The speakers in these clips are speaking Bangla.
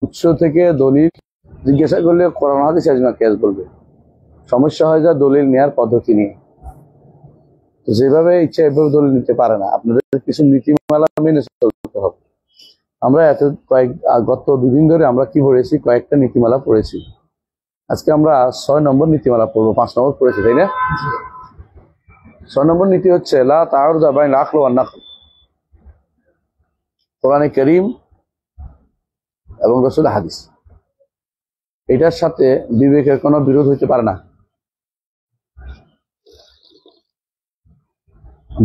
উৎস থেকে দলিল জিজ্ঞাসা করলে কোরআন হাদিস ইজমা কিয়াস বলবে। সমস্যা হয় যা দলিল নেওয়ার পদ্ধতি নিয়ে। যেভাবে ইচ্ছা এভাবে দলিল নিতে পারে না, আপনাদের কিছু নীতিমালা মেনে চলতে হবে। আমরা গত দুদিন ধরে আমরা কি পড়েছি, কয়েকটা নীতিমালা পড়েছি। আজকে আমরা 6 নম্বর নীতিমালা পড়বো। 5 নম্বর পড়েছি, তাই না? 6 নম্বর নীতি হচ্ছে লা তাআরুদ বাইনা আল-আকল ওয়ান নাকল। কোরআনে কারীম এবং রাসূলের হাদিস, এটার সাথে বিবেকের কোনো বিরোধ হইতে পারে না।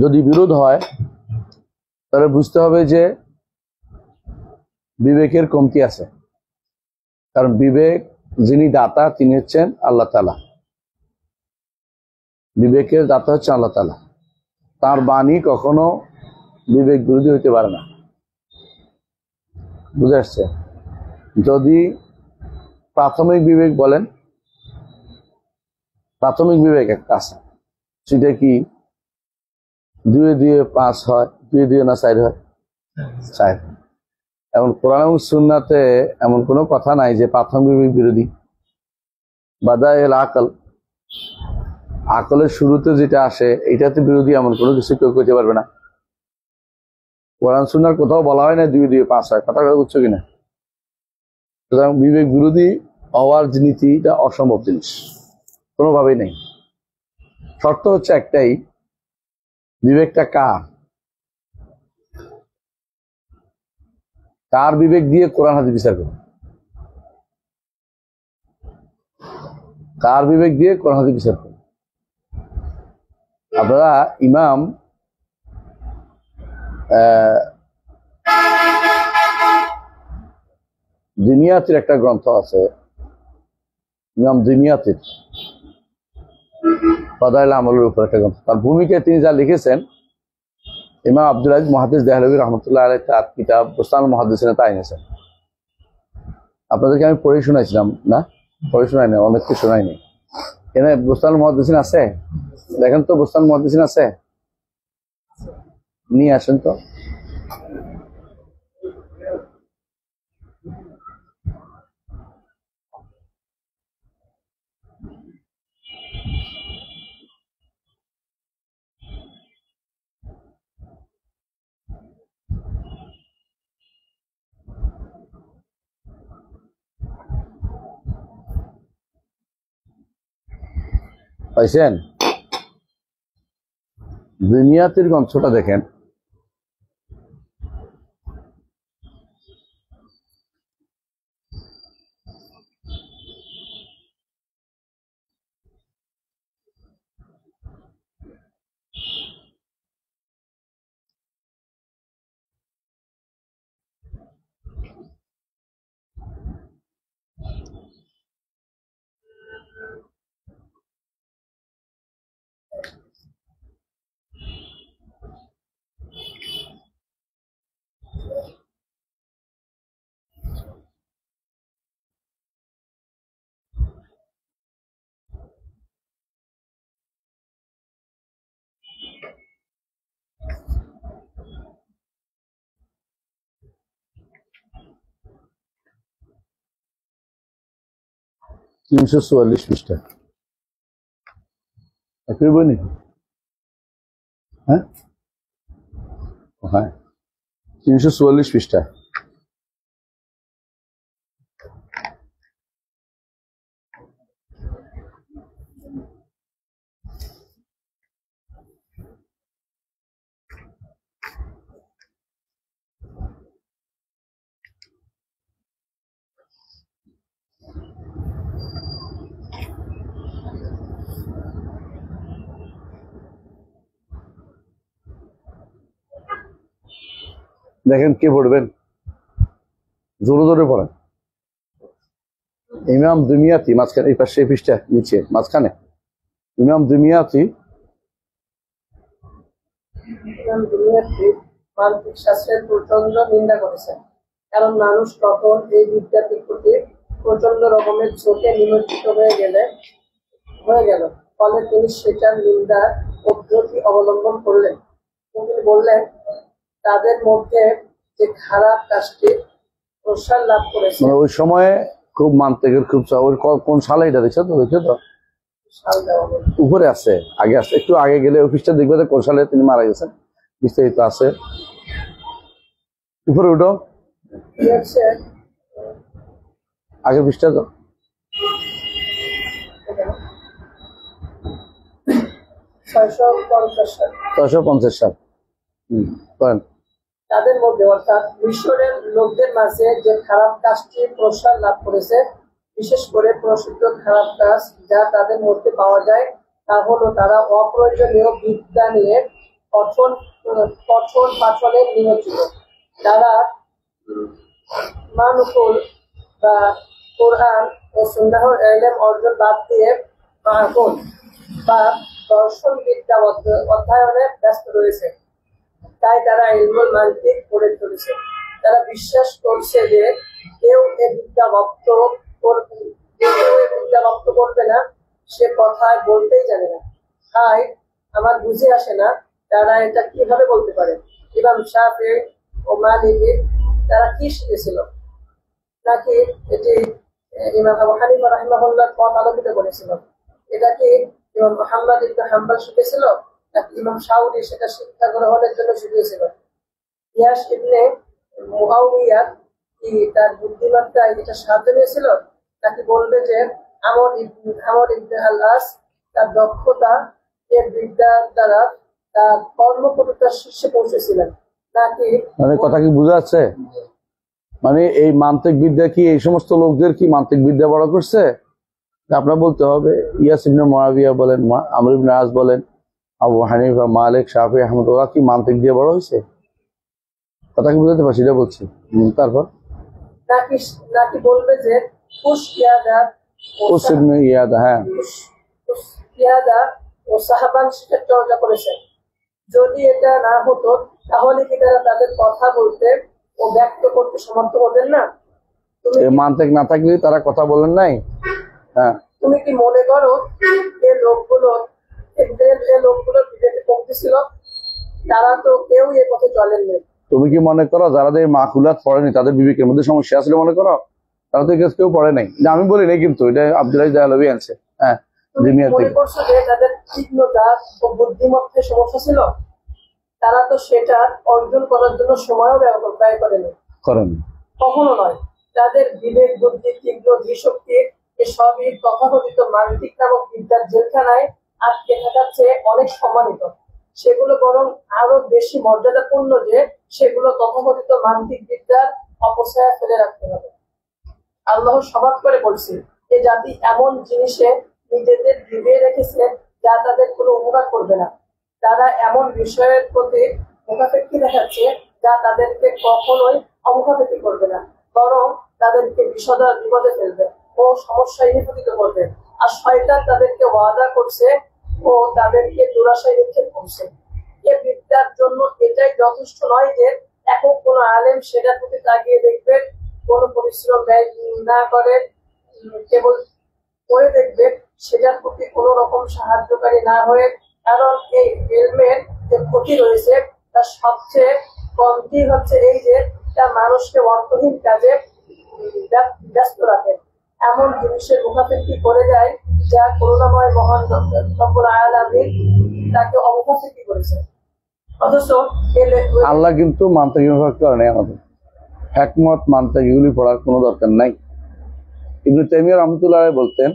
যদি বিরোধ হয় তাহলে বুঝতে হবে যে বিবেকের কমতি আছে। কারণ বিবেক যিনি দাতা তিনি হচ্ছেন আল্লাহ তাআলা। বিবেকের দাতা হচ্ছে আল্লাহ তাআলা। তার বাণী কখনো বিবেক বিরোধী হইতে পারে না। বুঝে আসছে? যদি প্রাথমিক বিবেক বলেন, প্রাথমিক বিবেক একটা আছে, সেটা কি 2 দিয়ে 5 হয়, 2 দিয়ে না 4 হয়? 4। এমন কোরআন এবং সুন্নাতে এমন কোনো কথা নাই যে প্রাথমিক বিবেক বিরোধী। বাদাইল আকল, আকলের শুরুতে যেটা আসে এটাতে বিরোধী এমন কোনো কিছু কেউ করতে পারবে না। কোরআন সুন্নার কোথাও বলা হয় না 2 দিয়ে 5 হয়। কথা বুঝছো কিনা? সুতরাং বিবেক বিরোধী হওয়ার যে নীতি, এটা অসম্ভব জিনিস, কোনোভাবেই নেই। শর্ত হচ্ছে একটাই, বিবেকটা কার বিবেক দিয়ে কোরআন হাদিস বিচার করবে, কার বিবেক দিয়ে কোরআন হাদিস বিচার করবে। আপনারা ইমাম দিমিয়াতির একটা গ্রন্থ আছে, ইমাম দিমিয়াতির ফাদাইল আমলের উপর একটা গ্রন্থ। তার ভূমিকায় তিনি যা লিখেছেন, ইমাম আব্দুল আজিজ মুহাদ্দিস দেহলভী রহমতুল্লাহ আলাইহি তার কিতাব বুস্তানুল মুহাদ্দিসিনে তা এনেছেন। আপনাদেরকে আমি পড়ে শোনাইছিলাম না? পড়ে শোনাই না, অনেককে শোনাইনি। এখানে বুস্তানুল মুহাদ্দিসিন আছে, দেখেন তো বুস্তানুল মুহাদ্দিসিন আছে, নিয়ে আসেন তো। পাইছেন? দুনিয়াতের গ্রন্থটা দেখেন। তিনশো 44 পৃষ্ঠা একই বই নাকি? হ্যাঁ হ্যাঁ, 344 পৃষ্ঠা। দেখেন কে পড়বেন, জোরে জোরে পড়েন। ইমাম দুমিয়াতি মাঝখানে, এই পাশে পৃষ্ঠা নিচে মাঝখানে ইমাম দুমিয়াতি মানবিক শাস্ত্রের প্রচন্ড নিন্দা করেছেন, কারণ মানুষ তখন এই বিদ্যাটির প্রতি প্রচন্ড রকমের চোখে নিমজ্জিত হয়ে গেল। ফলে তিনি সেটার নিন্দা পদ্ধতি অবলম্বন করলেন। তিনি বললেন, তাদের মধ্যে যে খারাপ কাজটি প্রসার লাভ করেছে। মানে ওই সময়ে খুব মান্তিকের খুব ওই কোন সালে এটা দেখছো তো? সাল দেওয়া হলো। উপরে আছে, আগে আছে, একটু আগে গেলে অফিসটা দেখবে যে কোন সালে তিনি মারা গেছেন, বিস্তারিত আছে। উপরে উঠো, কি হচ্ছে আগের পৃষ্ঠা তো 650 সাল। 650 সাল। করেন। তাদের মধ্যে অর্থাৎ মিশরের লোকদের মাঝে যে খারাপ কাজটি প্রসার লাভ করেছে, বিশেষ করে প্রসিদ্ধ খারাপ কাজ যা তাদের মধ্যে পাওয়া যায় তা হলো তারা অপ্রয়োজনীয় বিদ্যা নিয়ে পঠন পাঠনে নিমজ্জিত। তারা মানকুল বা কোরআন ও সুন্নাহর ইলম অর্জন বাদ দিয়ে মাহকুল বা দর্শন বিদ্যা অধ্যয়নে ব্যস্ত রয়েছে। তাই তারা ইলমুল মান্তিক করে চলেছে। তারা বিশ্বাস করছে যে কেউ এ বিদ্যা রপ্ত করবে না, সে কথা বলতেই জানে না। তাই আমার বুঝে আসে না তারা এটা কিভাবে বলতে পারে। ইমাম শাফি ও মালিকি তারা কি শিখেছিল, নাকি এটি ইমাম আবু হানিফা রাহিমাহুল্লাহর পথ আলোকিত করেছিল? এটা কি ইমাম মুহাম্মদ ইবনে হাম্বল শিখেছিল, নাকি ইমাম শাওরি সেটা শিক্ষা গ্রহণের জন্য শিখিয়েছিল? ইয়াস ইবনে মুআউইয়া কি তার বুদ্ধিমত্তায় এটা সাহায্য নিয়েছিল, নাকি বলবে যে আমর ইবনে আল আস তার দক্ষতা এর বিদ্যার দ্বারা তার কর্মপটুতার শীর্ষে পৌঁছেছিলেন? নাকি মানে কথা কি বোঝা যাচ্ছে? মানে এই মান্তিক বিদ্যা কি এই সমস্ত লোকদের কি মান্তিক বিদ্যা বড় করছে? আপনার বলতে হবে ইয়াস ইবনে মুআবিয়া বলেন, আমর ইবনে আস বলেন, আবু হানিফা, মালিক, শাফি, আহমদ, ওরা কি মান্তিক দিয়ে বড় হয়েছে? কথা কি বুঝতে পারছি, এটা বলছি। তারপর নাকি বলবে যে ইয়াদা ও সাহাবান শিক্ষার চর্চা করেছেন। যদি এটা না হতো তাহলে কি তারা তাদের কথা বলতে ও ব্যক্ত করতে সমর্থ হতেন না? মান্তিক না থাকলে তারা কথা বলেন নাই। হ্যাঁ, তুমি কি মনে করো এই লোকগুলোর বিবেকে কমতি ছিল? তারা তো কেউ এ পথে চলেননি। তুমি কি মনে করো যারা মাকুলাত পড়েনি তাদের বিবেকের মধ্যে সমস্যা আছে মনে করো? তারা তো কেউ পড়ে নাই। আমি বলি নাই, কিন্তু এটা আব্দুল্লাহ জালাবি আনছে। হ্যাঁ, মনে করছো যে তাদের তীক্ষ্ণতা ও বুদ্ধিমত্তায় সমস্যা ছিল? তারা তো সেটা অর্জন করার জন্য সময়ও ব্যয় করেনি। কখনো নয়। তাদের বিবেক, বুদ্ধি, তীক্ষ্ণ ধীশক্তি এসবই তথাকথিত মান্তিক নামক বিদ্যার জেলখানায় আটকে থাকার চেয়ে অনেক সম্মানিত। সেগুলো বরং আরো বেশি মর্যাদাপূর্ণ যে সেগুলো তথাকথিত মান্তিক বিদ্যার অপচয় ফেলে রাখতে হবে। আল্লাহ সবাদ করে বলছে, এ জাতি এমন জিনিসে নিজেদের ডুবিয়ে রেখেছে যা তাদের কোনো উপকার করবে না। তারা এমন বিষয়ের প্রতি মুখাপেক্ষী দেখাচ্ছে যা তাদেরকে কখনোই অমুখাপেক্ষী করবে না, বরং তাদেরকে বিপদে ফেলবে ও সমস্যায় নিপতিত করবে। আর শয়তান তাদেরকে ওয়াদা করছে ও তাদেরকে দুরাশায় নিক্ষেপ করছে। এ বিদ্যার জন্য এটাই যথেষ্ট নয় যে একক কোনো আলেম সেটার প্রতি তাকিয়ে দেখবে, কোনো পরিশ্রম ব্যয় না করে কেবল পড়ে দেখবে, সেটার প্রতি কোন রকম সাহায্যকারী না হয়ে। কারণ এই ইলমের যে ক্ষতি রয়েছে তার সবচেয়ে কমটি হচ্ছে এই যে তা মানুষকে অর্থহীন কাজে ব্যস্ত রাখে, এমন জিনিসের মুখাপেক্ষি করে যায় যা করুণাময় মহান রব্বুল আলামিন তাকে অমুখাপেক্ষি করেছে। অথচ আল্লাহ কিন্তু মান্তিক করে নাই আমাদের। হিকমত মান্তিক এগুলি পড়ার কোনো দরকার নাই। ইবনে তাইমিয়া রাহমাতুল্লাহ আলাইহি বলতেন,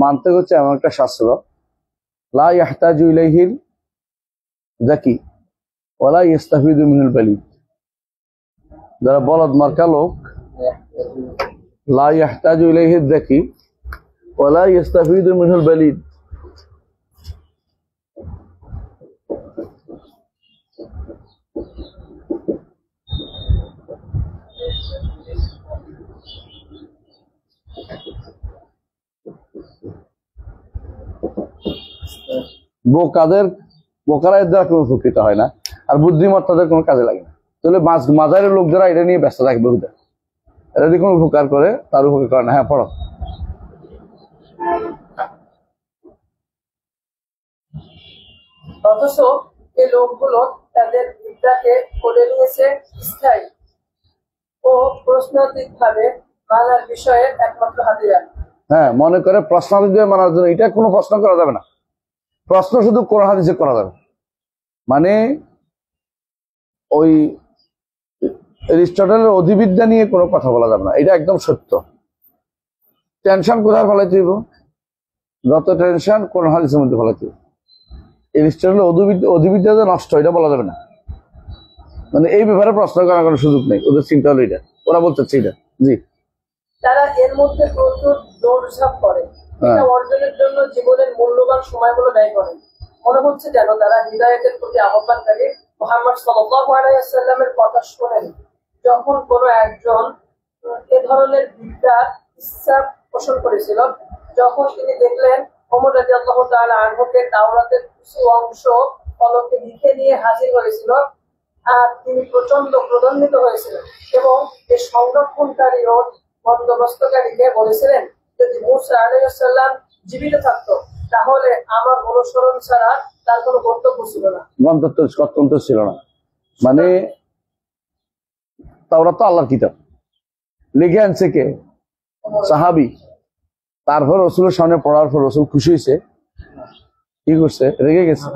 মান্তিক হচ্ছে এমন একটা শাস্ত্র, লা ইয়াহতাজু ইলাইহিল যাকি ওয়ালা ইস্তাফিদু মিনাল বালিদ। যারা বলদ মার্কা লোক, লা ইয়াহতাজু ইলাইহিল যাকি ওয়ালা ইস্তাফিদু মিনাল বালিদ। বোকারা এর দ্বারা কোনো উপকৃত হয় না, আর বুদ্ধিমত্তাদের কোনো কাজে লাগে না। তাহলে মাজারের লোকদেরা এটা নিয়ে ব্যস্ত থাকবে, এটা যদি কোনো উপকার করে তার উপকার করে না। হ্যাঁ, পড়ো। অথচ এই লোকগুলো তাদের বিদ্যাকে করে নিয়েছে স্থায়ী, ও প্রশ্নাতীত ভাবে মানার বিষয়ে একমাত্র হাতিয়ার। হ্যাঁ, মনে করে প্রশ্নাতীত মানার জন্য এটা কোনো প্রশ্ন করা যাবে না। প্রশ্ন শুধু কোরআন হাদিসে করা যাবে। মানে ওই এরিস্টটলের অধিবিদ্যা নিয়ে কোনো কথা বলা যাবে না, এটা একদম সত্য। টেনশন কোথায় ফলাইতে হইব? যত টেনশন কোরআন হাদিসের মধ্যে ফলাইতে হইব। এরিস্টটলের অধিবিদ্যা যে নষ্ট, এটা বলা যাবে না। মানে এই ব্যাপারে প্রশ্ন করার কোনো সুযোগ নেই, ওদের চিন্তা হলো এটা, ওরা বলতেছে এটা। জি, তারা এর মধ্যে প্রচুর দৌড়ঝাঁপ করে, এটা অর্জনের জন্য জীবনের মূল্যবান সময়গুলো ব্যয় করে। মনে হচ্ছে যেন তারা হিদায়াতের প্রতি আহ্বানকারী মুহাম্মদ সাল্লাল্লাহু আলাইহি ওয়াসাল্লামের কথা শোনেন। যখন কোনো একজন এ ধরনের বিদ্যার ইচ্ছা পোষণ করেছিল, যখন তিনি দেখলেন ওমর রাদিয়াল্লাহু তাআলা আনহুকে তাওরাতের কিছু অংশ ফলকে লিখে নিয়ে হাজির হয়েছিল, আর তিনি প্রচন্ড ক্রোধান্বিত হয়েছিলেন এবং এই সংরক্ষণকারী ও বন্দোবস্তকারীকে বলেছিলেন, যদি মূসা আলাইহিস সালাম জীবিত থাকতো তাহলে আমার অনুসরণ ছাড়া তার কোনো কর্তব্য ছিল না, গন্তব্য ছিল না। মানে তাওরাত তো আল্লাহর কিতাব, লিখে আনছে কে? সাহাবী। তারপর রসুলের সামনে পড়ার পর রসুল খুশি হয়েছে, কি করছে? রেগে গেছে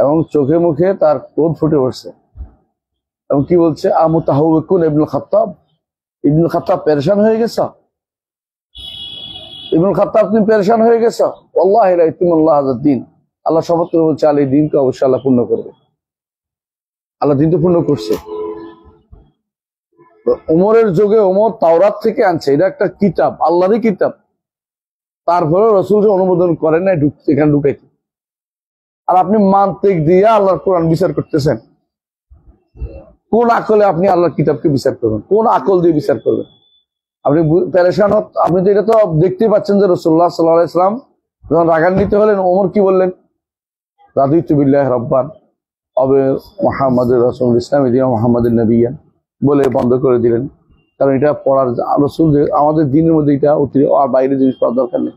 এবং চোখে মুখে তার ক্রোধ ফুটে উঠছে এবং কি বলছে? আমুতাহুকুন ইবনুল খাত্তাব, ইবনুল খাত্তাব পেরেশান হয়ে গেছ, ইবনুল খাত্তাব তুমি পেরেশান হয়ে গেছ। আল্লাহ ইতিমুল্লাহ দিন, আল্লাহ শপথ করে বলছে আল্লাহ এই দিনকে অবশ্যই আল্লাহ পূর্ণ করবে। আল্লাহ দিন তো পূর্ণ করছে। ওমরের যুগে ওমর তাওরাত থেকে আনছে, এটা একটা কিতাব, আল্লাহরই কিতাব। তারপরে রসুল যে অনুমোদন করেন না এখানে ঢুকাইতে, আর আপনি মান্তিক দিয়ে আল্লাহর কোরআন বিচার করতেছেন। কোন আকলে আপনি আল্লাহর কিতাবকে বিচার করবেন? কোন আকল দিয়ে বিচার করবেন? আপনি পেরেশান আপনি তো এটা তো দেখতেই পাচ্ছেন যে রাসূলুল্লাহ সাল্লাল্লাহু আলাইহি ওয়াসাল্লাম যখন রাগান্বিত হলেন, ওমর কি বললেন? রাদিতু বিল্লাহি রাব্বান আবে মুহাম্মাদুর রাসূলুল ইসলাম ইদিয়া মুহাম্মাদুন নবিয়্যান বলে বন্ধ করে দিলেন। কারণ এটা পড়ার রাসূল আমাদের দ্বীনের মধ্যে এটা অতিরিক্ত আর বাইরে জিনিস পড়ার দরকার নেই।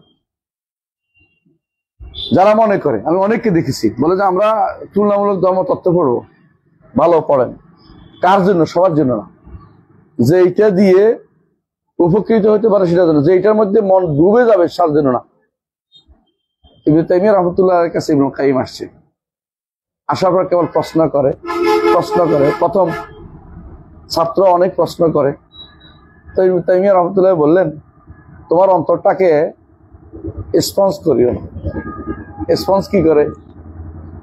যারা মনে করে, আমি অনেককে দেখেছি বলে যে আমরা তুলনামূলক ধর্ম তত্ত্ব পড়বো, ভালো পড়েন। কার জন্য? সবার জন্য না। যে এইটা দিয়ে উপকৃত হতে পারে সেটার জন্য, যে এইটার মধ্যে মন ডুবে যাবে তার জন্য না। ইবনে তাইমিয়া রাহমাতুল্লাহর কাছে ইবনুল কাইয়িম আসছে, আসার পর কেবল প্রশ্ন করে। প্রথম ছাত্র অনেক প্রশ্ন করে, তো ইবনে তাইমিয়া রাহমাতুল্লাহ বললেন, তোমার অন্তরটাকে স্পঞ্জ করিও না। স্পঞ্জ কি করে?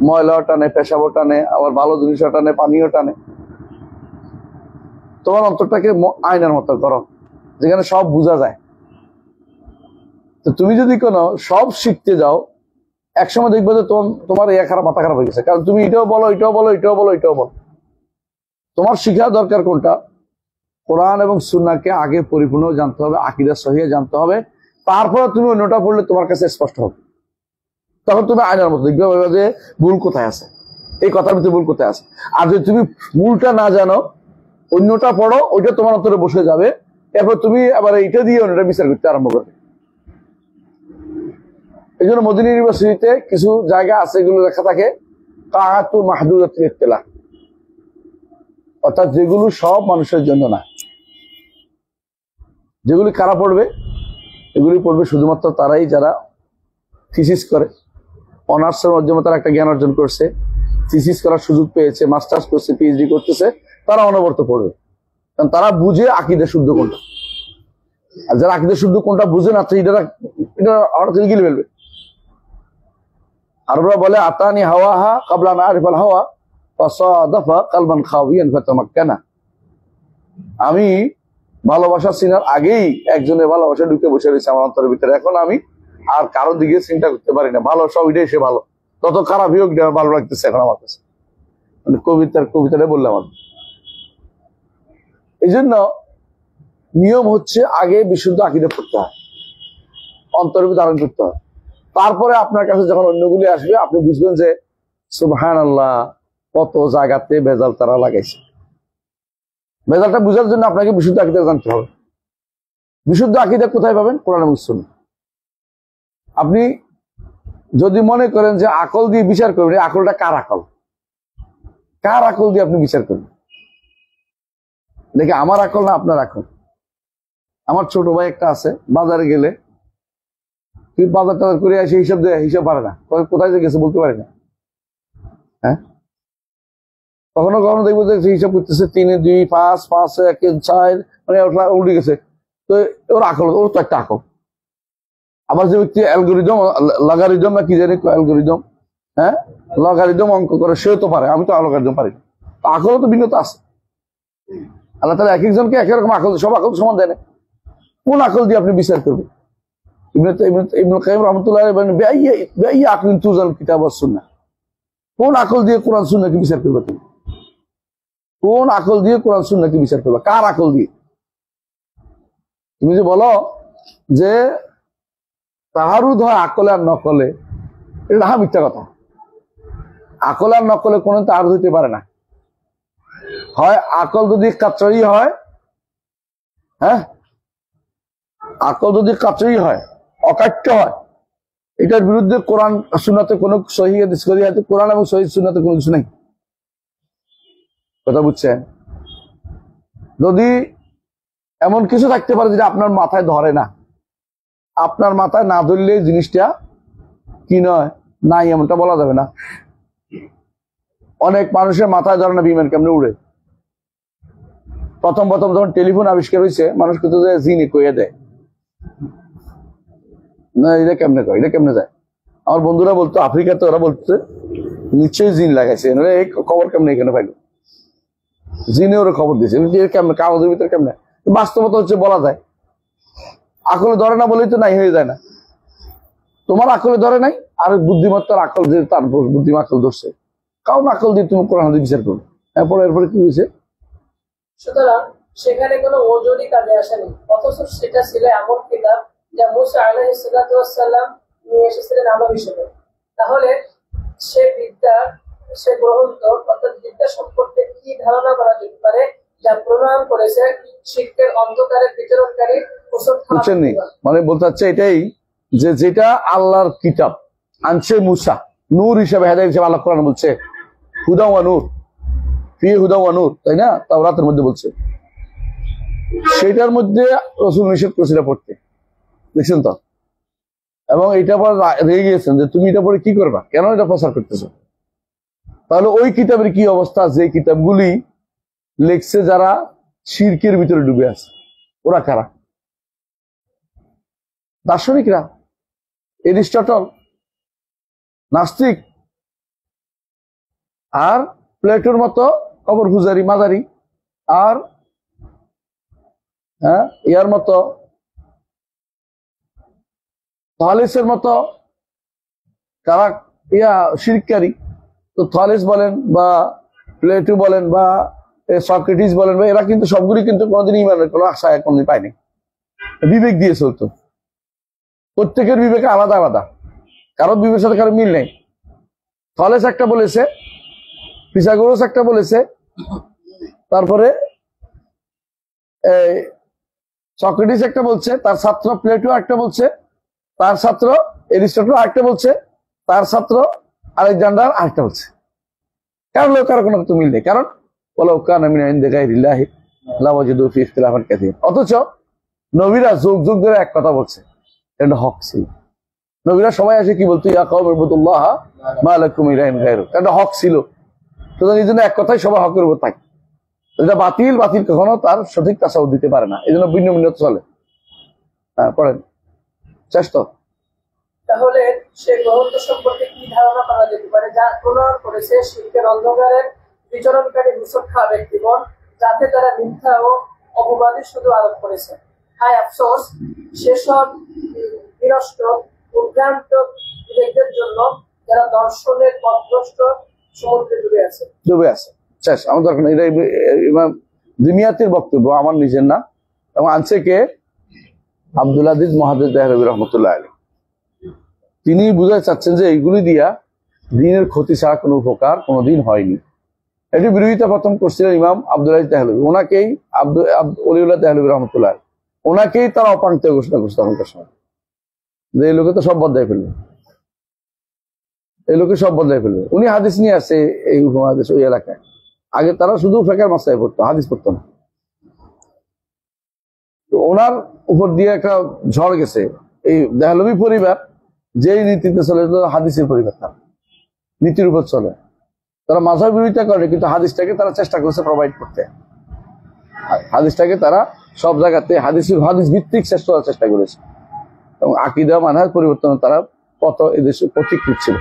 ময়লাও টানে, পেশাবও টানে, আবার ভালো জিনিসও টানে, পানিও টানে। তোমার অন্তরটাকে আয়নার মতো করো, যেখানে সব বোঝা যায়। তো তুমি যদি কোনো সব শিখতে যাও, একসময় দেখবে যে তোমার খারাপ, মাথা খারাপ হয়ে গেছে। কারণ তুমি এটাও বলো, এটাও বলো, এটাও বলো, এটাও বলো। তোমার শিখা দরকার কোনটা? কোরআন এবং সুন্নাহকে আগে পরিপূর্ণ জানতে হবে, আকীদা সহিহ জানতে হবে, তারপরে তুমি অন্যটা পড়লে তোমার কাছে স্পষ্ট হবে। তখন তুমি আয়নার মতো দেখবে যে ভুল কোথায় আছে, এই কথার ভিতরে ভুল কোথায় আছে। আর যদি তুমি ভুলটা না জানো, অন্যটা পড়ো, ওইটা তোমার অন্তরে বসে যাবে, এরপর তুমি আবার এইটা দিয়ে অন্যটা বিচার করতে আরম্ভ করবে। এই জন্য মদিনা ইউনিভার্সিটিতে কিছু জায়গা আছে, এগুলো লেখা থাকে কাআতু মাহদুদাতুল ইত্তিলা, অর্থাৎ যেগুলো সব মানুষের জন্য না। যেগুলি কারা পড়বে? এগুলি পড়বে শুধুমাত্র তারাই যারা থিসিস করে, অনার্সের মাধ্যমে তারা একটা জ্ঞান অর্জন করছে, থিসিস করার সুযোগ পেয়েছে, মাস্টার্স করছে, পিএইচডি করতেছে, তারা অনবরত পড়বে। কারণ তারা বুঝে আকীদা শুদ্ধ কোনটা। আর যারা আকীদা শুদ্ধ কোনটা বুঝে না, এটা হঠাৎ গিলে ফেলবে। আরবরা বলে আতানি হাওয়াহা ক্বাবলা আন আরিফাল হাওয়া ফাসাদাফা কলবান খাওয়িয়ান ফাতামাক্কানা। আমি ভালোবাসা চিনার আগেই একজনের ভালোবাসা ঢুকে বসে রয়েছে আমার অন্তরের ভিতরে। এখন আমি আর কারো দিকে চিন্তা করতে পারি না, ভালো সব এটাই সে ভালো, তত খারাপ হোক ভালো লাগতেছে এখন আমার কাছে। মানে কবিতাটা বললাম আমি। এই জন্য নিয়ম হচ্ছে আগে বিশুদ্ধ আকীদা পড়তে হয়, অন্তরে ধারণ করতে হয়। তারপরে আপনার কাছে যখন অন্যগুলি আসবে, আপনি বুঝবেন যে সুবহানাল্লাহ, কত জায়গাতে ভেজাল তারা লাগাইছে। ভেজালটা বুঝার জন্য আপনাকে বিশুদ্ধ আকীদা জানতে হবে। বিশুদ্ধ আকীদা কোথায় পাবেন? কোরআন এবং সুন্নাহ। আপনি যদি মনে করেন যে আকল দিয়ে বিচার করবেন, এই আকলটা কার আকল? কার আকল দিয়ে আপনি বিচার করবেন? দেখি আমার আকল না আপনার আকল। আমার ছোট ভাই একটা আছে, বাজারে গেলে তুই বাজার টাজার করে আসে হিসাব দেয়, হিসাব পারে না, কোথায় যে গেছে বলতে পারে না। হ্যাঁ, কখনো কখনো দেখবো যে হিসাব করতেছে 3 2 5 5 1 4, মানে উল্টে গেছে। তো ওর আকল, ওর তো একটা আকল। আবার যে ব্যক্তি অ্যালগোরিদম, লগারিদম না কি জানি অ্যালগোরিদম, হ্যাঁ লগারিদম অঙ্ক করে, সেও তো পারে, আমি তো লগারিদম পারি। আকলও তো ভিন্নতা আছে। আল্লাহ তাআলা এক একজনকে এক রকম আকল, সব আকল সমান দেয় না। কোন আকল দিয়ে আপনি বিচার করবেন? ইবনুল কাইয়িম রাহমাতুল্লাহ আলাইহি বলেন, বিআইয়ি আকলিন তুজাল কিতাব ওয়াস সুন্নাহ। কোন আকল দিয়ে কোরআন সুন্নাহকে বিচার করবে তুমি? কোন আকল দিয়ে কোরআন সুন্নাহকে বিচার করবে? কার আকল দিয়ে? তুমি যে বলো যে তাহারুদ হয় আকলে আর নকলে, এটা মিথ্যা কথা। আকল আর নকলে কোনো তাহারুদ হইতে পারে না। হয় আকল যদি কাচরি হয়, হ্যাঁ আকল যদি কাচরি হয়, অকাট্য হয়, এটার বিরুদ্ধে কোরআন সুন্নাতে কোনো সহিহ হাদিস, কোরআন এবং সহিহ সুন্নাতে কোনো কিছু নেই। কথা বুঝছেন? যদি এমন কিছু থাকতে পারে যেটা আপনার মাথায় ধরে না, আপনার মাথায় না ধরলে জিনিসটা কি নয় নাই, এমনটা বলা যাবে না। অনেক মানুষের মাথায় ধরে না বিমান কেমনে উড়ে। প্রথম প্রথম যখন টেলিফোন আবিষ্কার হয়েছে, মানুষ কিন্তু জিনি কইয়া দেয় না, এটা কেমনে কয়, এটা কেমনে যায়। আমার বন্ধুরা বলতো আফ্রিকাতে, ওরা বলতো নিশ্চয়ই জিন লাগাইছে, এই খবর কেমনে এখানে পাইল, জিনে ওরা খবর দিয়েছে কেমনে, কাগজের ভিতরে কেমনে। বাস্তবতা হচ্ছে বলা যায়, আকলে ধরে না বলেই তো নাই হয়ে যায় না। তোমার আকলে ধরে নাই, আর বুদ্ধিমত্তার আকল যে তার বুদ্ধিমা আকল ধরছে, কারণ আকল দিয়ে তুমি কোরআন হাদিস বিচার করবে। এরপরে কি হয়েছে? সুতরাং সেখানে কোনো ওজনই কাজে আসেনি, অথচ সেটা ছিল এমন কিতাব যা মুসা আলাইহিস সালাম নিয়ে এসেছিলেন আলো হিসেবে। তাহলে সে গ্রন্থ অর্থাৎ বিদ্যা সম্পর্কে কি ধারণা করা যেতে পারে যা প্রমাণ করেছে শিরকের অন্ধকারে বিচরণকারী বুঝছেননি? মানে বলতে চাচ্ছে এটাই যে যেটা আল্লাহর কিতাব আনছে মুসা নূর হিসাবে, হেদায়েত হিসাবে, আল্লাহ কোরআন বলছে হুদা ওয়া নূর, ফি হুদা ওয়া নূর, তাই না? তাওরাতের মধ্যে বলছে, সেটার মধ্যে রাসূল নিষেধ করেছিল পড়তে, দেখছেন তো? এবং এটা পর রেগে গিয়েছেন যে তুমি এটা পরে কি করবা, কেন এটা প্রচার করতেছো? তাহলে ওই কিতাবের কি অবস্থা, যে কিতাবগুলি লেখছে যারা শিরকের ভিতরে ডুবে আছে? ওরা কারা? দার্শনিকরা, এরিস্টটল, নাস্তিক, আর প্লেটোর মতো কবর পূজারি মাজারি, আর ইয়ার মতো থলেসের মতো কারা শিরকারী। তো থলেস বলেন বা প্লেটো বলেন বা সক্রেটিস বলেন, বা এরা কিন্তু সবগুলি কিন্তু কোনোদিন ইমানের কোনো আশা কোনোদিন পায়নি। বিবেক দিয়ে চলতো, প্রত্যেকের বিবেকে আলাদা আলাদা, কারোর বিবেকের সাথে কারো মিল নেই। থলেস একটা বলেছে, পিথাগোরাস একটা বলেছে, তারপরে সক্রেটিস একটা বলছে, তার ছাত্র প্লেটো একটা বলছে, তার ছাত্র এরিস্টটল আরেকটা বলছে, তার ছাত্র আলেকজান্ডার আরেকটা বলছে। কারণ কারো কোনো মিল নেই, কারণ অথচ নবীরা যুগ যুগ ধরে এক কথা বলছে, এটা হক ছিল। নবীরা সবাই আসে কি বলতো, ইয়া কওম ইবুদুল্লাহ মা লাকুম ইলাহিন গায়রু, এটা হক ছিল। সুতরাং এই জন্য এক কথাই সবাই হকের উপর থাকে। এটা বাতিল কখনো তার সঠিক তাসাউদ দিতে পারে না, এই জন্য ভিন্ন ভিন্ন চলে। হ্যাঁ পড়েন চেষ্টা। তাহলে সে গ্রন্থ সম্পর্কে কি ধারণা করা যেতে পারে যা প্রমাণ করেছে শিরকের অন্ধকারের বিচরণকারী হুসট খাওয়া ব্যক্তিগণ, যাতে তারা মিথ্যা ও অপবাদী শুধু আরোপ করেছে। হায় আফসোস সেসব বিনষ্ট উদ্ভ্রান্ত বিবেকদের জন্য যারা দর্শনের পথভ্রষ্ট সমুদ্রে ডুবে আছে। শেষ, আমার দরকার নেই। এটা ইমাম দিমিয়াতির বক্তব্য, আমার নিজের না। এবং আনছে কে? আব্দুল আজিজ মুহাদ্দিস দেহলভী রহমতুল্লাহ আলাইহি। তিনি বুঝাতে চাচ্ছেন যে এইগুলি দিয়া দিনের ক্ষতি ছাড়া কোনো উপকার কোনোদিন হয়নি। এটি বিরোধিতা প্রথম করছিলেন ইমাম আব্দুল আজিজ দেহলভী, ওনাকেই ওলিউল্লাহ দেহলভী রহমতুল্লাহ আলাইহি, ওনাকেই তারা অপাঙ্ক্তেয় ঘোষণা করছে তখনকার সময়, যে এই লোকে তো সব বদলাই ফেলবে, এই লোকে সব বদলাই ফেলবে। উনি হাদিস নিয়ে আসছে এই উপমহাদেশ ওই এলাকায়। আগে তারা শুধু ফেকার মাসায় পড়তো, হাদিস পড়তো না। তো ওনার উপর দিয়ে একটা ঝড় গেছে। এই দেহলভী পরিবার যেই নীতিতে চলে, হাদিসের পরিবার, তার নীতির উপর চলে। তারা মাঝহাব বিরোধিতা করে, কিন্তু হাদিসটাকে তারা চেষ্টা করেছে প্রোভাইড করতে। হাদিসটাকে তারা সব জায়গাতে হাদিস ভিত্তিক শেষ করার চেষ্টা করেছে, এবং আকীদা মানহাজ পরিবর্তন তারা কত এদেশে প্রতিকৃত ছিল।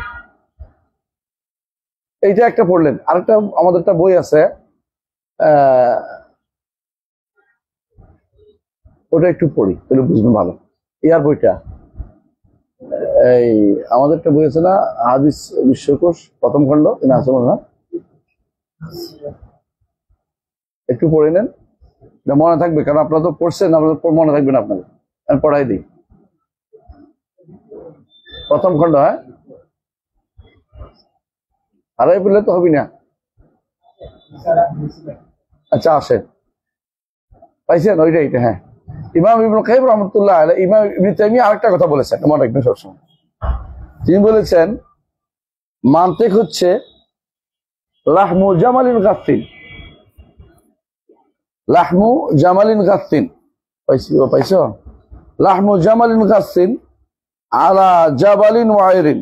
এইটা একটা পড়লেন। আরেকটা আমাদের একটা বই আছে, ওটা একটু পড়ি তাহলে বুঝবেন ভালো। ইয়ার বইটা, এই আমাদের একটা বই আছে না, হাদিস বিশ্বকোষ প্রথম খণ্ড, না আসলে না, একটু পড়ে নেন, মনে থাকবে। কারণ আপনারা তো পড়ছেন, আপনাদের মনে থাকবে না আপনাদের। আমি পড়াই দিই প্রথম খণ্ড। হ্যাঁ, আড়াই বললে তো হবি না। আচ্ছা, আসেন, পাইছেন ওইটাই। হ্যাঁ, ইমাম ইবনে কাইয়িম রাহমাতুল্লাহ আলাইহি, ইমাম ইবনে তাইমিয়া আরেকটা কথা বলেছেন, মনে রাখবেন সবসময়। তিনি বলেছেন মান্তিক হচ্ছে লাহমু জামালিন গাসসিন, লাহমু জামালিন গাসসিন, পাইছো? লাহমু জামালিন গাসসিন আলা জাবালিন ওয়াইরিন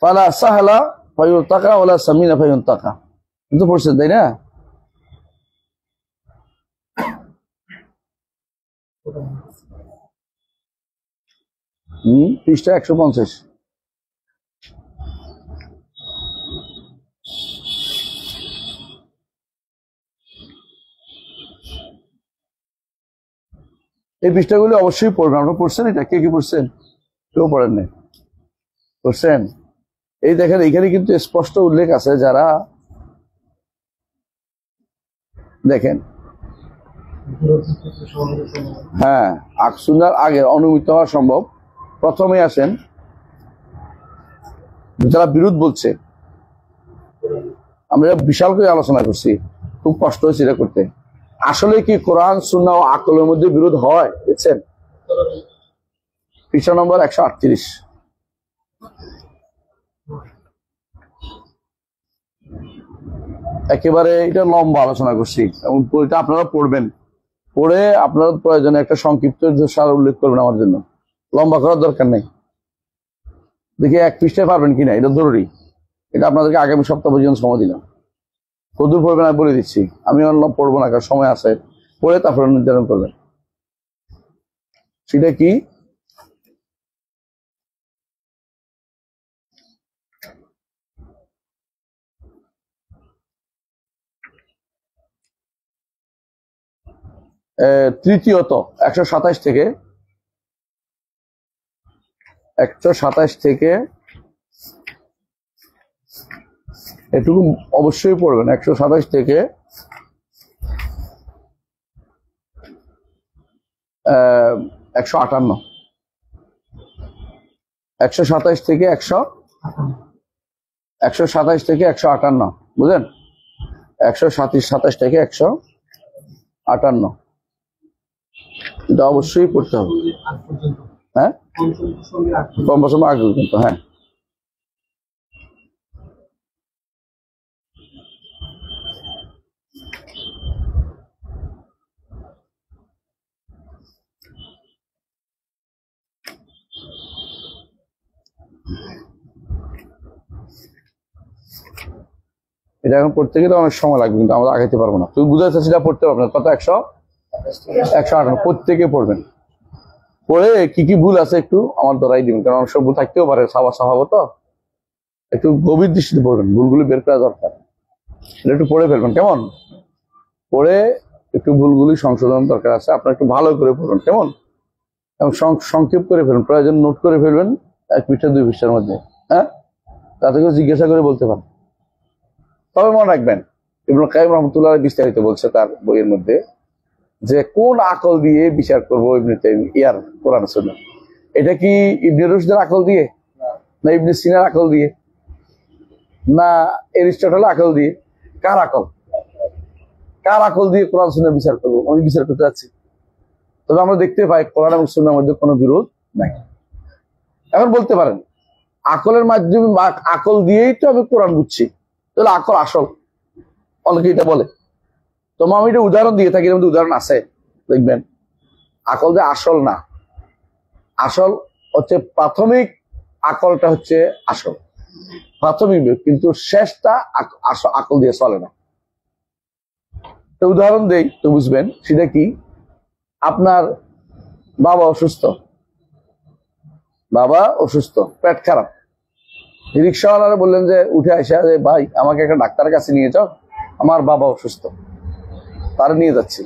ফালা সাহলা ফায়ুতাকা ওয়ালা সামিনা ফায়ুনতাকা। কিন্তু পড়ছেন, তাই না? পৃষ্ঠা 150। এই পৃষ্ঠাগুলি অবশ্যই পড়বেন। আপনারা পড়ছেন এটা? কে কি পড়ছেন? কেউ পড়েন নাই? পড়ছেন? এই দেখেন, এখানে কিন্তু স্পষ্ট উল্লেখ আছে, যারা দেখেন, হ্যাঁ, আকসুন্নার আগে অনুমিত হওয়া সম্ভব। প্রথমে আসেন যারা বিরোধ বলছে। আমরা বিশাল করে আলোচনা করছি, খুব কষ্ট হয়েছে এটা করতে। আসলে কি কোরআন সুন্নাহ ও আকলের মধ্যে বিরোধ হয়? দেখছেন পৃষ্ঠা নম্বর 138। একেবারে এটা লম্বা আলোচনা করছি, এবং বইটা আপনারা পড়বেন। পড়ে আপনার প্রয়োজনে একটা সংক্ষিপ্ত সার উল্লেখ করবেন আমার জন্য, লম্বা করার দরকার নেই। দেখি এক পৃষ্ঠায় পারবেন কিনা, এটা জরুরি। এটা আপনাদেরকে আগামী সপ্তাহ পর্যন্ত সময় দিলাম। কতদূর পড়বেন আমি বলে দিচ্ছি। আমি পড়বো না, কারণ সময় আছে। পড়ে তারপরে নির্ধারণ করবেন সেটা কি। তৃতীয়ত 127 থেকে 127 এটুকু অবশ্যই পড়বেন। 127 থেকে 158, 127 থেকে 127 থেকে 158, বুঝলেন? 127 থেকে 158 এটা অবশ্যই পড়তে হবে। হ্যাঁ, কম বছর আগে কিন্তু। হ্যাঁ, এটা এখন পড়তে গেলে অনেক সময় লাগবে, কিন্তু আমরা আগাইতে পারবো না। তুই বুঝাতে সেটা পড়তে পারবো না। কত? 158 প্রত্যেকে পড়বেন। পড়ে কি কি ভুল আছে একটু আমার ধরাই দিবেন, কারণ অনেক সব ভুল থাকতেও পারে, স্বভাবত। একটু গভীর দৃষ্টিতে পড়বেন, ভুলগুলি বের করা দরকার। এটা একটু পড়ে ফেলবেন, কেমন? পড়ে একটু ভুলগুলি সংশোধন দরকার আছে, আপনার একটু ভালো করে পড়বেন, কেমন? এবং সংক্ষেপ করে ফেলবেন, প্রয়োজন নোট করে ফেলবেন 1 পৃষ্ঠা 2 পৃষ্ঠার মধ্যে। হ্যাঁ, তাতে করে জিজ্ঞাসা করে বলতে পারেন। তবে মনে রাখবেন, ইবনে কাইয়িম রাহমাতুল্লাহ বিস্তারিত বলছে তার বইয়ের মধ্যে, যে কোন আকল দিয়ে বিচার করবো ইবনে তাইমিয়ার কোরআন সুন্নাহ। এটা কি ইবনে রুশদের আকল দিয়ে, না ইবনে সিনার আকল দিয়ে, না এরিস্টটলের আকল দিয়ে? কার আকল দিয়ে কোরআন সুন্নাহ বিচার করবো? আমি বিচার করতে যাচ্ছি। তবে আমরা দেখতে পাই কোরআন এবং সুন্নাহর মধ্যে কোনো বিরোধ নাই। এখন বলতে পারেন আকলের মাধ্যমে, আকল দিয়েই তো আমি কোরআন বুঝছি, তাহলে আকল আসল? অনেকে এটা বলে। তোমার আমি এটা উদাহরণ দিয়ে থাকি, এর মধ্যে উদাহরণ আছে, দেখবেন আকল যে আসল না, আসল হচ্ছে প্রাথমিক আকলটা হচ্ছে আসল, প্রাথমিক বিবেক, কিন্তু শেষটা আকল দিয়ে চলে না। উদাহরণ দেই তো বুঝবেন সেটা কি। আপনার বাবা অসুস্থ, পেট খারাপ, রিক্সাওয়ালারা বললেন যে উঠে আসা যে ভাই আমাকে একটা ডাক্তারের কাছে নিয়ে যাও, আমার বাবা অসুস্থ, তারা নিয়ে যাচ্ছি।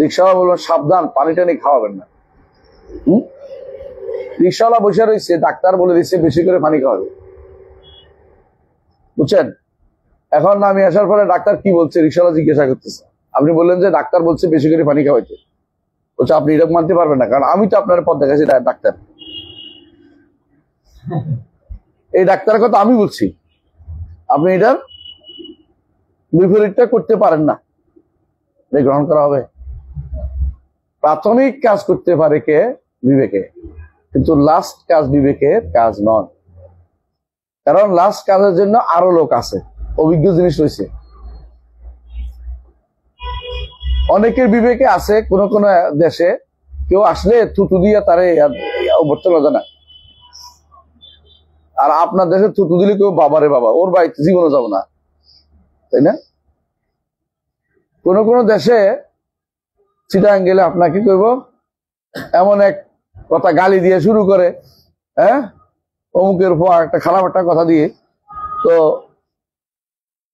রিক্সাওয়ালা বললেন সাবধান, পানি টানি খাওয়াবেন না। রিক্সাওয়ালা বসে রয়েছে, ডাক্তার বলে দিচ্ছে বেশি করে পানি খাওয়াবে, বুঝছেন। এখন আমি আসার পরে ডাক্তার কি বলছে রিক্সাওয়ালা জিজ্ঞাসা করতেছে, আপনি বললেন যে ডাক্তার বলছে বেশি করে পানি খাওয়াইতে, বলছে আপনি এটা মানতে পারবেন না, কারণ আমি তো আপনার পথ দেখাচ্ছি ডাক্তার, এই ডাক্তারের কথা আমি বলছি, আপনি এটার বিপরীতটা করতে পারেন না, গ্রহণ করা হবে। প্রাথমিক কাজ করতে পারে কে? বিবেকে, কিন্তু লাস্ট কাজ বিবেকের কাজ নয়, কারণ লাস্ট কাজের জন্য আরো লোক আছে, অভিজ্ঞ জিনিস রয়েছে। অনেকের বিবেকে আছে, কোন কোন দেশে কেউ আসলে থুতু দিয়ে তারে ভরতে পারবে না, আর আপনার দেশে থুতু দিলে কেউ বাবারে বাবা, ওর বাড়িতে জীবনে যাবো না, তাই না? কোন কোন দেশে চিটাং গেলে আপনাকে কইব এমন এক কথা গালি দিয়ে শুরু করে, হ্যাঁ অমুকের উপর একটা খারাপ একটা কথা দিয়ে, তো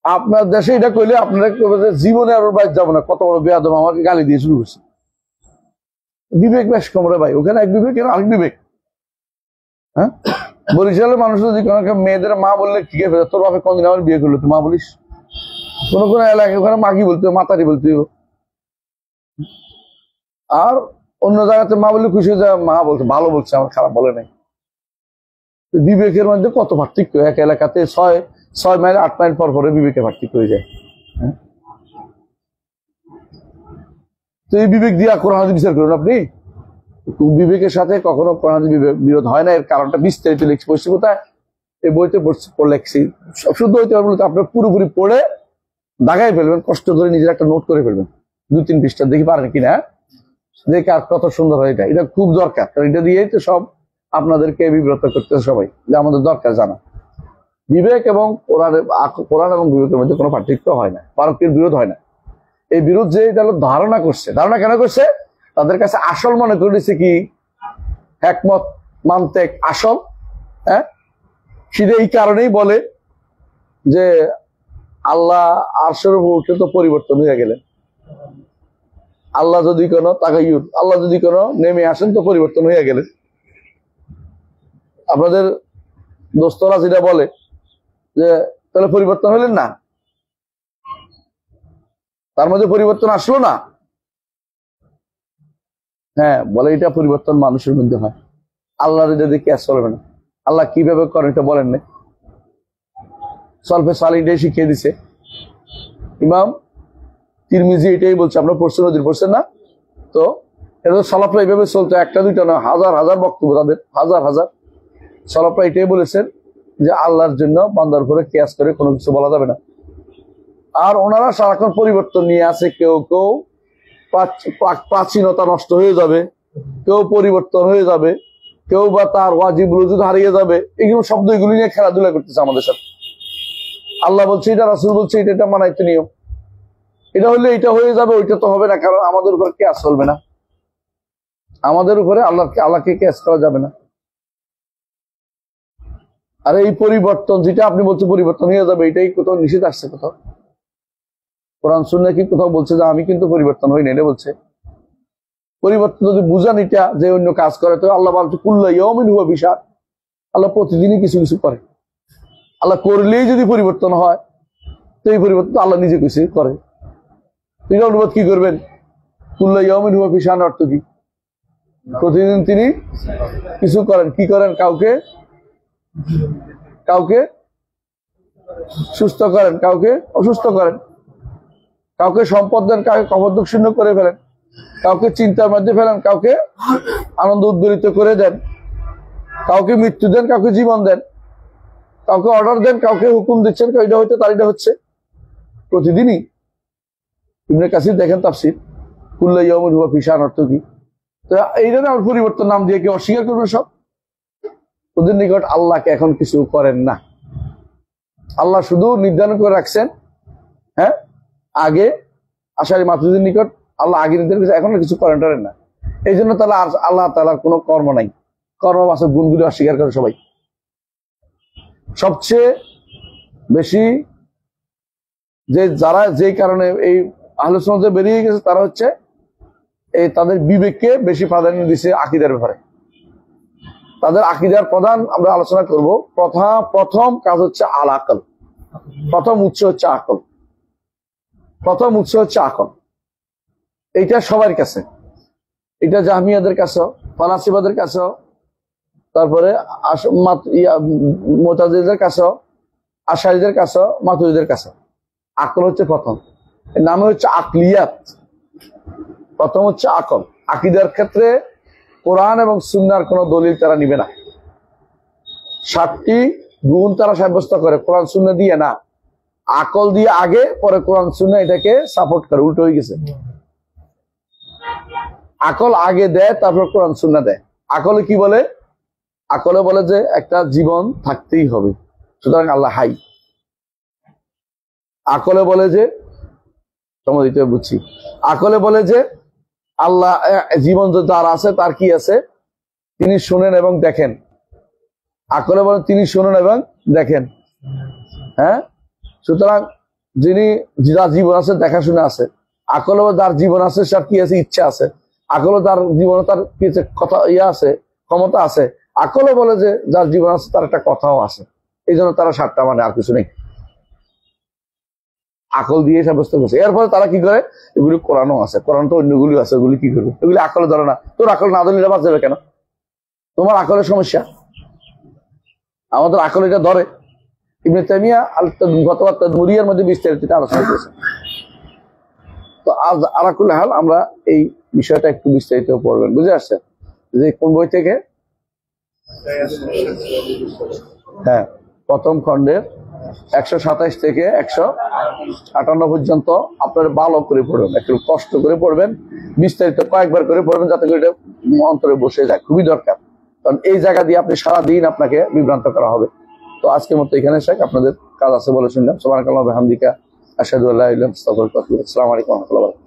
আপনার দেশে এটা কইলে আপনারা জীবনে আর ওর বাড়ি যাবো না, কত বড় বেয়াদব আমাকে গালি দিয়ে শুরু করছে। বিবেক বেশ কম রে ভাই, ওখানে এক বিবেক আরেক বিবেক। হ্যাঁ, বরিশালের মানুষ যদি কোনো মেয়েদের মা বললে ঠিক আছে, তোর বাপে কোনদিন আমার বিয়ে করলো তুই মা বলিস? কোন কোন এলাকায় ওখানে মাকি বলতে মাতারি বলতে, আর অন্য জায়গাতে মা বললে খুশি হয়ে যায়, মা বলছে ভালো বলছে, আমার খারাপ বলে নাই। বিবেকের মধ্যে কত পার্থক্য, এক এলাকাতে 6 মাইল 8 মাইল পর পরে বিবেকের পার্থক্য হয়ে যায়। তো এই বিবেক দিয়ে কোরআন হাদিস বিচার করুন আপনি, বিবেকের সাথে কখনো কোরআন হাদিস বিরোধ হয় না। এর কারণটা বিস্তারিত লিখছি, পড়ছি কোথায়? এই বইতে লেখছি। শুদ্ধ হইতে পারবেন তো আপনার পুরোপুরি পড়ে দাগাই ফেলবেন, কষ্ট করে নিজের একটা নোট করে ফেলবেন, 2-3 পৃষ্ঠা, দেখি পারেন কিনা, দেখে আর কত সুন্দর হয়। এটা খুব দরকার, কারণ এটা দিয়েই তো সব আপনাদেরকে বিব্রত করতেছে সবাই, যে আমাদের দরকার জানা। বিবেক এবং কোরআন এবং বিবেকের মধ্যে কোনো পার্থক্য হয় না, পারস্পরিক বিরোধ হয় না। এই বিরোধ যে এটা ধারণা করছে, ধারণা কেন করছে? তাদের কাছে আসল মনে করেছে কি একমত মান্তেক আসল। হ্যাঁ, সেটা এই কারণেই বলে যে আল্লাহ আরশের উপর উঠে তো পরিবর্তন হয়ে গেলেন, আল্লাহ যদি কোনো তাগায়ুর, আল্লাহ যদি কোনো নেমে আসেন তো পরিবর্তন হয়ে গেলেন। আপনাদের দোস্তরা যেটা বলে যে তাহলে পরিবর্তন হলেন না, তার মধ্যে পরিবর্তন আসলো না। হ্যাঁ, বলে এটা পরিবর্তন মানুষের মধ্যে হয়, আল্লাহর এটা দেখে চলবে না। আল্লাহ কিভাবে করেন এটা বলেন না, সলফে সালিটাই শিখিয়ে দিছে। ইমাম তিরমিজি এটাই বলছে, আপনার পড়ছেন, নদীর পড়ছেন না? তো এটা সলাফরা এইভাবে চলতো, একটা দুইটা না, হাজার হাজার বক্তব্য তাদের, হাজার হাজার। সলাফরা এটাই বলেছেন যে আল্লাহর জন্য বান্দার উপরে কিয়াস করে কোনো কিছু বলা যাবে না। আর ওনারা সারাক্ষণ পরিবর্তন নিয়ে আসে, কেউ কেউ প্রাচীনতা নষ্ট হয়ে যাবে, কেউ পরিবর্তন হয়ে যাবে, কেউ বা তার ওয়াজিব ওজুদ হারিয়ে যাবে, এগুলো শব্দ এগুলি নিয়ে খেলাধুলা করতেছে আমাদের সাথে। আল্লাহ বলছে এটা, রাসূল বলছে এটা, এটা মানাইতে নিয়ম, এটা হলে এটা হয়ে যাবে, ওইটা তো হবে না, কারণ আমাদের উপর কিয়াস চলবে না, আমাদের উপরে আল্লাহকে কিয়াস করা যাবে না। আর এই পরিবর্তন যেটা আপনি বলছেন পরিবর্তন হয়ে যাবে, এটাই কোথাও নিষেধ আসছে? কোথাও কোরআন সুন্নাহ কি কোথাও বলছে যে আমি কিন্তু পরিবর্তন হই না? এটা বলছে। পরিবর্তন যদি বুঝান এটা যে অন্য কাজ করে, তো আল্লাহ বলছে কুল্লু ইয়াউমিন হুয়া বিশার, আল্লাহ প্রতিদিনই কিছু কিছু করে। আল্লাহ করলেই যদি পরিবর্তন হয়, তো এই পরিবর্তন আল্লাহ নিজে কিছু করে। তিনি অনুবাদ কি করবেন? কুল্লু ইয়াউমিন হুয়া বিশার অর্থ কি? প্রতিদিন তিনি কিছু করেন। কি করেন? কাউকে সুস্থ করেন, কাউকে অসুস্থ করেন, কাউকে সম্পদ দেন, কাউকে কপদক শূন্য করে ফেলেন, কাউকে চিন্তার মধ্যে ফেলেন, কাউকে আনন্দ উদ্দোলিত করে দেন, কাউকে মৃত্যু দেন, কাউকে জীবন দেন, কাউকে অর্ডার দেন, কাউকে হুকুম দিচ্ছেন, এটা হইতে তার এটা হচ্ছে। প্রতিদিনই ইবনে কাসির দেখেন তাফসীর, কুল্লু ইয়াউমিন হুয়া ফি শান অর্থ কি? তো এইটা আমার পরিবর্তন নাম দিয়ে কি অস্বীকার করবে সব? ওদের নিকট আল্লাহকে এখন কিছু করেন না। আল্লাহ শুধু নির্ধারণ করে রাখছেন, হ্যাঁ, আগে আশারি মাতুদের নিকট আল্লাহ আগে নির্ধারণ করেছে, এখন কিছু করেন টরেন না। এই জন্য তাহলে আর আল্লাহ তাআলার কোনো কর্ম নাই, কর্মবাচক গুণগুলি অস্বীকার করে সবাই। সবচেয়ে বেশি যারা যে কারণে এই আহলে সুন্নাতে বেরিয়ে গেছে তারা হচ্ছে এই তাদের বিবেককে বেশি প্রাধান্য দিচ্ছে আকীদার ব্যাপারে। তাদের আকীদার প্রধান আমরা আলোচনা করব। প্রথম কাজ হচ্ছে আল আকল। প্রথম উৎস হচ্ছে আকল। প্রথম উৎস হচ্ছে আকল। এইটা সবার কাছে, এটা জাহমিয়াদের কাছেও, ফালাসিবাদের কাছেও, তারপরে মুতাজিলিদের কাছেও, আশারীদের কাছেও, মাতুরিদের কাছেও আকল হচ্ছে প্রথম। এর নাম হচ্ছে আকলিয়াত। প্রথম হচ্ছে আকল। আকীদার ক্ষেত্রে কোরআন এবং সুন্নাহর কোন দলিল তারা নিবে না। 7টি গুণ তারা সাব্যস্ত করে কোরআন সুন্নাহ দিয়ে না, আকল দিয়ে আগে, পরে কোরআন সুন্নাহ এটাকে সাপোর্ট করে। উল্টো হয়ে গেছে। আকল আগে দেয়, তারপর কোরআন সুন্নাহ দেয়। আকলে কি বলে? আকলে বলে যে একটা জীবন থাকতেই হবে, সুতরাং আল্লাহ হাই। আকলে বলে যে, সমাধিতে বুঝছি, আকলে বলে যে আল্লাহ জীবন যার আছে তার কি আছে, তিনি শুনেন এবং দেখেন। আকলে বলেন তিনি শুনেন এবং দেখেন, হ্যাঁ। সুতরাং যিনি যার জীবন আছে দেখাশোনা আছে। আকলে যার জীবন আছে তার কি আছে, ইচ্ছা আছে। আকলে তার জীবনে তার কি কথা আছে, ক্ষমতা আছে। আকলে বলে যে যার জীবন আছে তার একটা কথাও আছে। এই জন্য তারা 7টা মানে, আর কিছু নেই। আকল দিয়ে সাব্যস্ত করছে। এরপরে তারা কি করে, এগুলি কোরআনও আছে, কোরআন তো অন্যগুলি আছে, ওগুলি কি করবে? এগুলি আকলে ধরে না। তোর আকল না ধরলে বাঁচ যাবে কেন? তোমার আকলের সমস্যা, আমাদের আকল এটা ধরে। ইবনে তাইমিয়া গতবার তাদমুরিয়ার মধ্যে বিস্তারিত আলোচনা করেছে। তো আজ আলাকুল হাল আমরা এই বিষয়টা একটু বিস্তারিত পড়বেন, বুঝে আসছে যে কোন বই থেকে? হ্যাঁ, প্রথম খণ্ডের 127 থেকে 158 পর্যন্ত আপনারা ভালো করে পড়বেন, একটু কষ্ট করে পড়বেন, বিস্তারিত কয়েকবার করে পড়বেন, যাতে করে এটা অন্তরে বসে যায়। খুবই দরকার, কারণ এই জায়গা দিয়ে আপনি সারাদিন আপনাকে বিভ্রান্ত করা হবে। তো আজকের মতো এখানে শেখ, আপনাদের কাজ আছে বলে শুনলাম। সুবহানাকাল্লাহি ওয়া বিহামদিকা, আশহাদু আল্লা ইলাহা ইল্লা আনতা, আস্তাগফিরুকা ওয়া আতুবু ইলাইক। আসসালামু আলাইকুম ওয়া রাহমাতুল্লাহি ওয়া বারাকাতুহু।